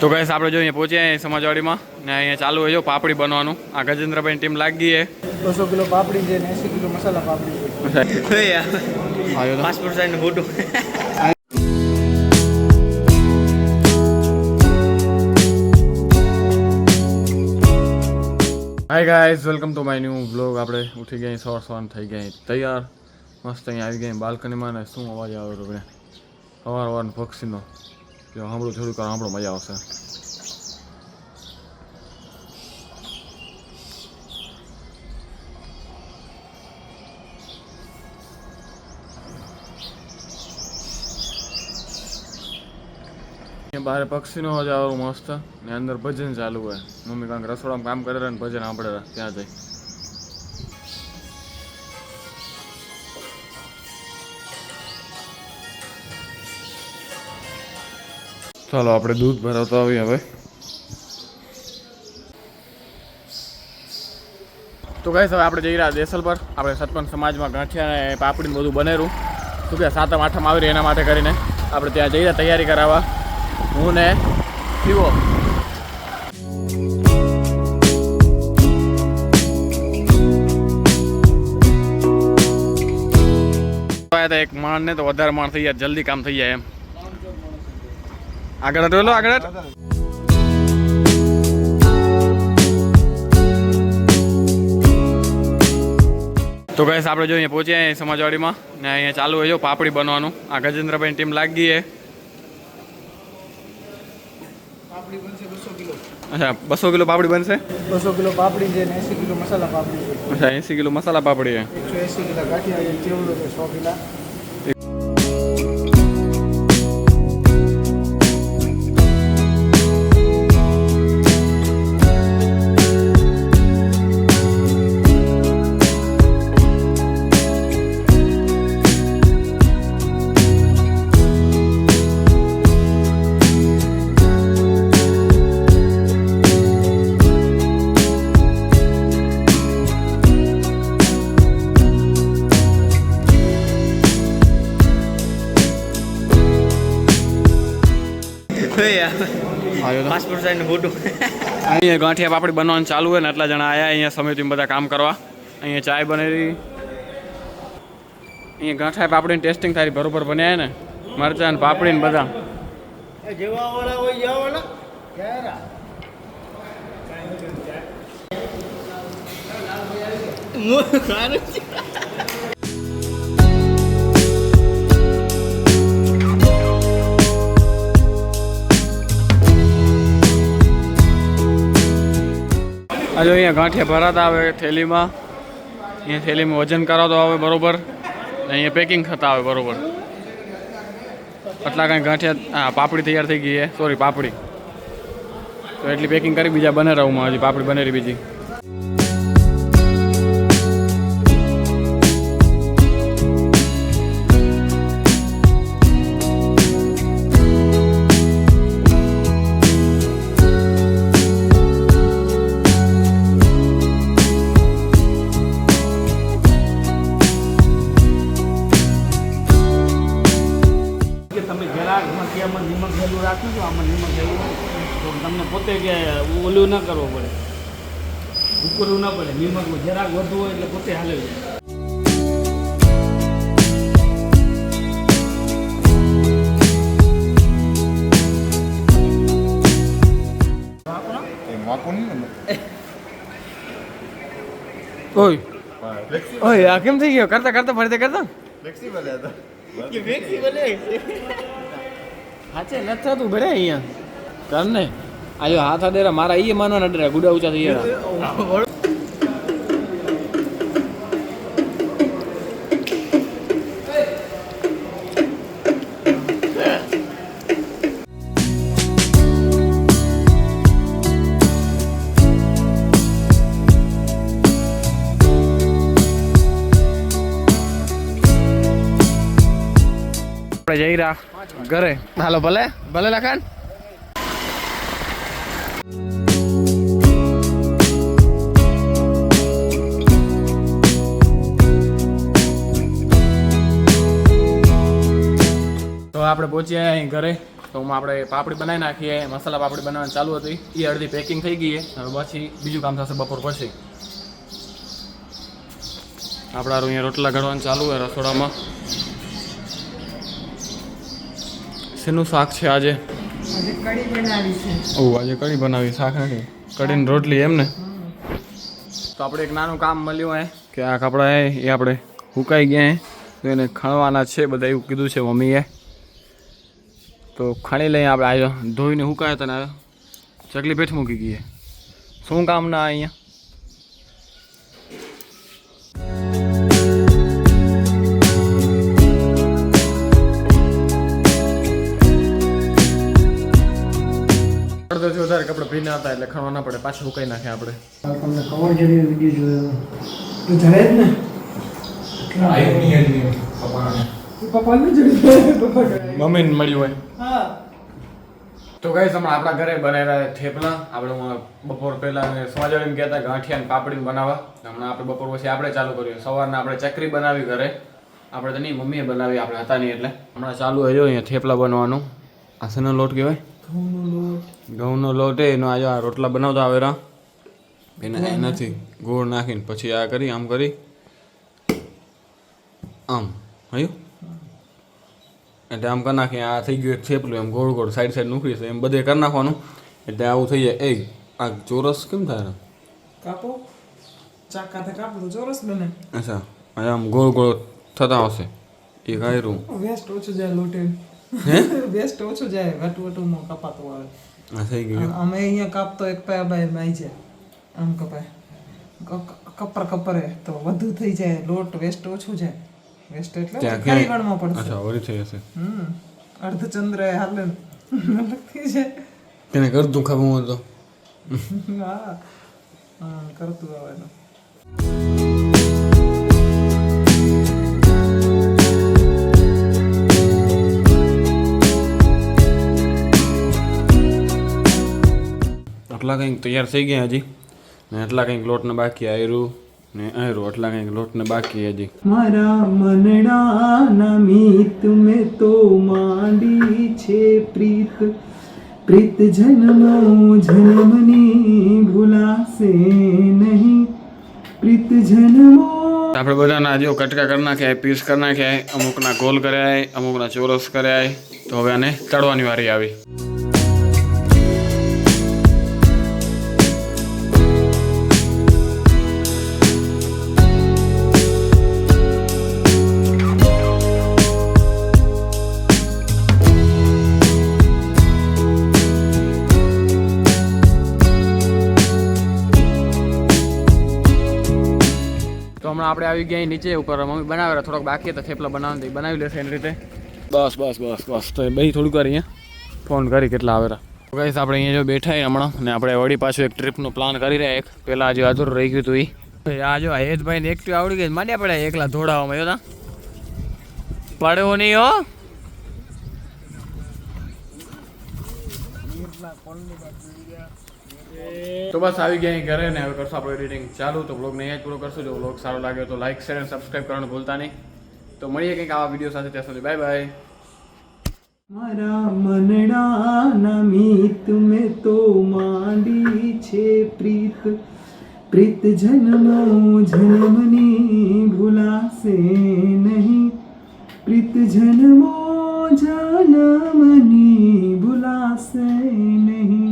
તો ગાઈસ આપણે જો અહીંયા પહોંચ્યા અહીંયા સમાજવાડીમાં ને અહીંયા ચાલુ હોય જો પાપડી બનવાનું. આ ગજેન્દ્રભાઈ ટીમ લાગી છે. 200 કિલો પાપડી છે ને 80 કિલો મસાલા પાપડી છે. આવ્યો તો passport size photo. Hi guys, welcome to my new vlog. આપણે ઉઠી ગયા સવાર થઈ ગયા તૈયાર, મસ્ત અહીંયા આવી ગયા બાલ્કનીમાં. ને શું અવાજ આવે તો આપણે સવારનો પક્ષીનો જો સાંભળું થોડુંક સાંભળો, મજા આવશે. બહાર પક્ષીનો અવાજ આવે મસ્ત ને અંદર ભજન ચાલુ હોય. મમ્મી કાંઈક રસોડામાં કામ કરે ને ભજન સાંભળે ત્યાં જઈ. ચાલો આપણે દૂધ ભરાવતા આવીએ હવે. તો ગાઈસ હવે આપણે જઈ રહ્યા દેસલ પર. આપણે સતપંચ સમાજમાં ગાંઠિયા ને પાપડી બધું બનેરું શું કે 7મ 8મ આવી રહી એના માટે કરીને આપણે ત્યાં જઈ રહ્યા તૈયારી કરાવવા. હું ને પીવો એક માણ ને તો વધારે માણ થઈ જાય, જલ્દી કામ થઈ જાય એમ. આગળ હટો, આગળ હટ. તો ગાઈસ આપણે જો અહીંયા પહોંચ્યા અહીંયા સમાજવાડીમાં ને અહીંયા ચાલુ હોય જો પાપડી બનવાનું. આ ગજેન્દ્રભાઈ ટીમ લાગી છે. પાપડી બનશે 200 કિલો. અચ્છા, 200 કિલો પાપડી બનશે. 200 કિલો પાપડી છે ને 80 કિલો મસાલા પાપડી છે. અચ્છા, 80 કિલો મસાલા પાપડી છે. 180 કિલો ગાંઠિયા છે, ચેવડો છે 100 કિલો. Passport size photo. અહીંયા ગાંઠિયા પાપડી બનવાનું ચાલુ હોય ને એટલા જણા આવ્યા અહીંયા સમિતિમાં બધા કામ કરવા. અહીંયા ચાય બનેલી, અહીંયા ગાંઠિયા પાપડીની ટેસ્ટિંગ તારી બરોબર બન્યા ને મરચાં ને પાપડી ને બધા. જેવાવાળા હોય જેવાવાળા ક્યારે આ જો અહીંયા ગાંઠિયા ભરાતા આવે થેલીમાં. અહીંયા થેલીમાં વજન કરાવતો આવે બરોબર ને અહીંયા પેકિંગ થતા આવે બરોબર. આટલા કાંઈ ગાંઠિયા પાપડી તૈયાર થઈ ગઈ છે, સોરી પાપડી. તો એટલી પેકિંગ કરી બીજા બને રહું હજી પાપડી બનેરી બીજી. નિમક જેલું રાખ્યું છું, આમાં નિમક જેલું તો તમને પોતે કે ઓલું ન કરવું પડે, ઉકળવું ન પડે. નિમક જરાક વધુ હોય એટલે પોતે હાલે જાય. ઓય આ કેમ થઈ ગયો? કરતા કરતા ફરતે કરતા ફ્લેક્સિબલ હતા. હાચે નથી થતું ભરે અહીંયા કર ને. આયો હાથ આડેરા મારા ઈ માનવાના ડરે ગુડા ઊંચા થઈ ગયા. આપણે જઈ રહ્યા ઘરે. હાલો ભલે ભલે લખાણ. તો આપણે પહોંચ્યા અહીં ઘરે. તો હું આપણે પાપડી બનાવી નાખીએ, મસાલા પાપડી બનાવવાની ચાલુ હતી, એ અડધી પેકિંગ થઈ ગઈ. હવે પછી બીજું કામ થશે બપોર પછી. આપણા અહીંયા રોટલા ઘડવાનું ચાલુ હોય રસોડામાં. શેનું શાક છે આજે? આજે કઢી બનાવી છે. ઓહ, આજે કઢી બનાવી, શાક નથી, કઢીને રોટલી એમ ને. તો આપણે એક નાનું કામ મળ્યું હે કે આ કપડાં એ આપણે સુકાઈ ગયા હે, તો એને ખણવાના છે બધા, એવું કીધું છે મમ્મીએ. તો ખણી લઈએ આપણે. આજે ધોઈને સુકાયા હતા ને ચકલી પેઠ મૂકી ગઈ. શું કામ ના અહીંયા? અડધોથી વધારે કપડાં ભીના હતા એટલે ખણવા ના પડે, પાછું સુકાઈ નાખે આપણે. તમને ખબર છે વિડીયો જોયો તો જડે જ ને. પપ્પાને જડે, મમ્મીને મળ્યું હોય. હા. તો ગાઈસ હમણાં આપણા ઘરે બનાવેલા થેપલા આપણે બપોર પહેલાં સમાજાડીને કહેતા ગાંઠિયા ને પાપડી બનાવવા. હમણાં આપણે બપોર પછી આપણે ચાલુ કર્યું. સવારના આપણે ચકરી બનાવી ઘરે, આપણે તો નહીં મમ્મીએ બનાવી, આપણે હતા નહીં એટલે. હમણાં ચાલુ હોય જો અહીંયા થેપલા બનવાનું. આ શેનો લોટ કહેવાય? ઘઉંનો લોટ. એનો આજે આ રોટલા બનાવતા આવેલા એને નથી ગોળ નાખીને પછી આ કરી આમ કરી આમ હયું એટલે આમ કરી નાખીએ. આ થઈ ગયું એક થેપલું, એમ ગોળ ગોળ સાઈડ સાઈડ નૂકરી છે એમ બધે કરી નાખવાનું એટલે આવું થઈ જાય. એ આ ચોરસ કેમ થાય? કાપો, ચાકાથી કાપો તો ચોરસ બને. અચ્છા, આમ ગોળ ગોળ થતા હશે એ કાયરું. વેસ્ટ ઓછું જાય લોટે. હે વેસ્ટ ઓછું જાય, વટુમાં કપાતું આવે. આ થઈ ગયું. અમે અહીંયા કાપતો એક પાય બાય માઈ છે, આમ કપાય કપરે તો વધુ થઈ જાય, લોટ વેસ્ટ ઓછું જાય. વેસ્ટ એટલે ખાલી ગણમાં પડશે. અચ્છા, વળી થઈ હશે. અર્ધચંદ્ર હાલે થઈ જાય. તેને કરતું ખાવું તો હા, કરતું આવે. આટલા કંઈક તૈયાર થઈ ગયા હજી, ને એટલા કંઈક લોટને બાકી આયરું ને આયરું, એટલા કંઈક લોટને બાકી હજી. મારા મનડાના મીત મેં તો માંડી છે પ્રીત, પ્રીત જન્મો જન્મની ભૂલાશે નહીં, પ્રીત જન્મો. આપણે બધાના જો કટકા કરી નાખ્યા, પીસ કરી નાખ્યા, અમુકના ગોલ કર્યા, અમુકના ચોરસ કર્યા. તો હવે આને તળવાની વારી આવી. હમણાં આપણે આવી ગયા નીચે ઉપર, મમ્મી બનાવેલા, થોડોક બાકી હતા થેપલા બનાવવાનું, બનાવી લેશે એની રીતે. બસ બસ બસ બસ. તો એ ભાઈ થોડુંક વાર અહીંયા ફોન કરી કેટલા આવેલા. ગાઈસ આપણે અહીંયા જો બેઠા હમણાં, ને આપણે વળી પાછું એક ટ્રીપનું પ્લાન કરી રહ્યા. એક પહેલાં જે અધૂરું રહી ગયું હતું એ. આ જો હેતભાઈને એક્ટિવ આવડી ગઈ, માંડ્યા પડ્યા એકલા દોડાવવામાં. જો તા પડ્યો નહીં હો. તો બસ આવી ગયા અહીં ઘરે, ને હવે કરશું આપણે એડિટિંગ ચાલુ. તો બ્લોગને અહીંયા જ પૂરો કરશું. જો બ્લોગ સારો લાગ્યો તો લાઈક શેર અને સબસ્ક્રાઈબ કરવાનું ભૂલતા નહીં. તો મળીએ કંઈક આવા વિડીયો સાથે, ત્યાં સુધી બાય બાય. મારા મનડાના મીત મેં તો માંડી છે પ્રીત, પ્રીત જન્મો જન્મની ભૂલાશે નહીં, પ્રીત જન્મો જન્મની ભૂલાશે નહીં.